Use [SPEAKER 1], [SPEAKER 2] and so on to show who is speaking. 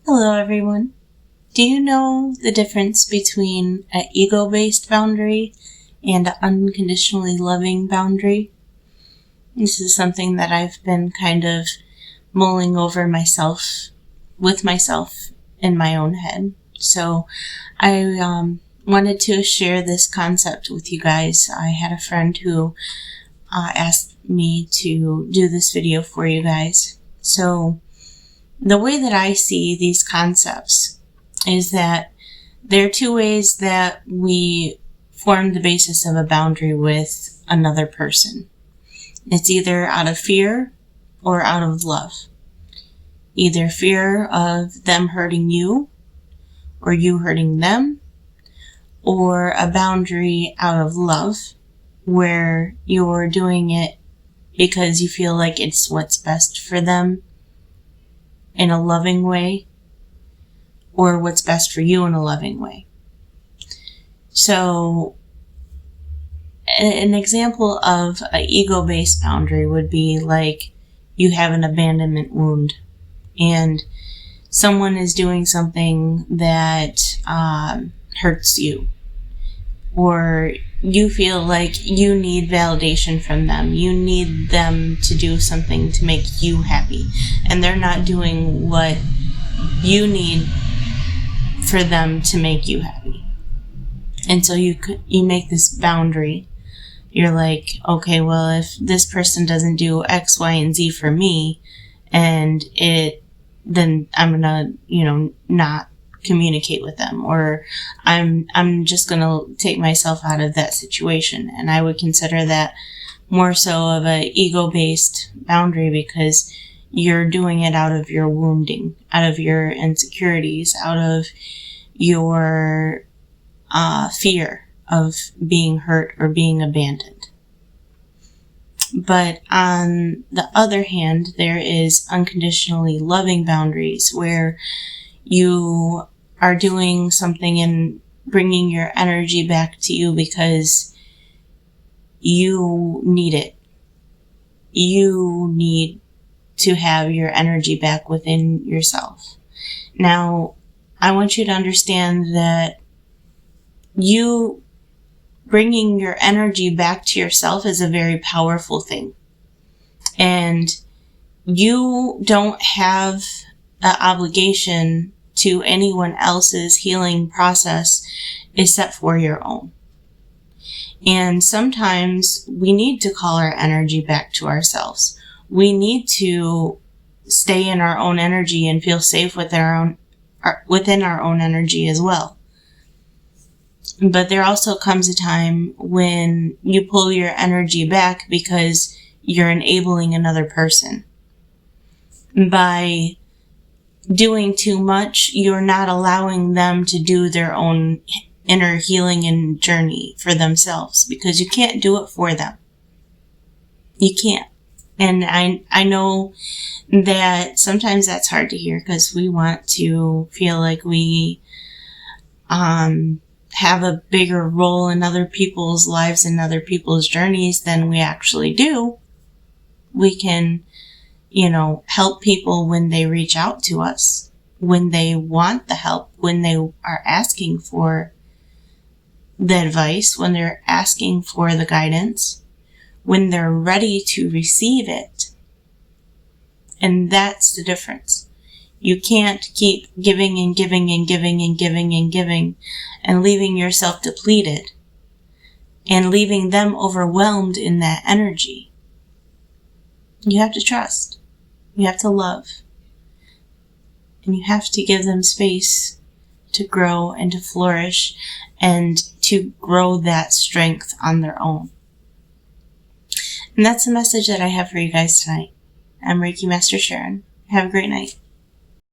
[SPEAKER 1] Hello everyone. Do you know the difference between an ego-based boundary and an unconditionally loving boundary? This is something that I've been kind of mulling over with myself in my own head. So I wanted to share this concept with you guys. I had a friend who asked me to do this video for you guys. So the way that I see these concepts is that there are two ways that we form the basis of a boundary with another person. It's either out of fear or out of love. Either fear of them hurting you or you hurting them, or a boundary out of love where you're doing it because you feel like it's what's best for them in a loving way, or what's best for you in a loving way. So an example of an ego-based boundary would be like you have an abandonment wound and someone is doing something that hurts you, or you feel like you need validation from them. You need them to do something to make you happy, and they're not doing what you need for them to make you happy. And so you make this boundary. You're like, okay, well, if this person doesn't do X, Y, and Z for me, then I'm gonna, not communicate with them, or I'm just gonna take myself out of that situation. And I would consider that more so of a ego-based boundary, because you're doing it out of your wounding, out of your insecurities, out of your fear of being hurt or being abandoned. But on the other hand, there is unconditionally loving boundaries, where you are doing something and bringing your energy back to you because you need it. You need to have your energy back within yourself. Now, I want you to understand that you bringing your energy back to yourself is a very powerful thing. And you don't have an obligation to anyone else's healing process except for your own. And sometimes we need to call our energy back to ourselves. We need to stay in our own energy and feel safe within our own energy as well. But there also comes a time when you pull your energy back because you're enabling another person. By doing too much, you're not allowing them to do their own inner healing and journey for themselves, because you can't do it for them. You can't. And I know that sometimes that's hard to hear, because we want to feel like we have a bigger role in other people's lives and other people's journeys than we actually do. We can, help people when they reach out to us, when they want the help, when they are asking for the advice, when they're asking for the guidance, when they're ready to receive it. And that's the difference. You can't keep giving and giving and giving and giving and giving and leaving yourself depleted and leaving them overwhelmed in that energy. You have to trust. You have to love. And you have to give them space to grow and to flourish and to grow that strength on their own. And that's the message that I have for you guys tonight. I'm Reiki Master Sharon. Have a great night.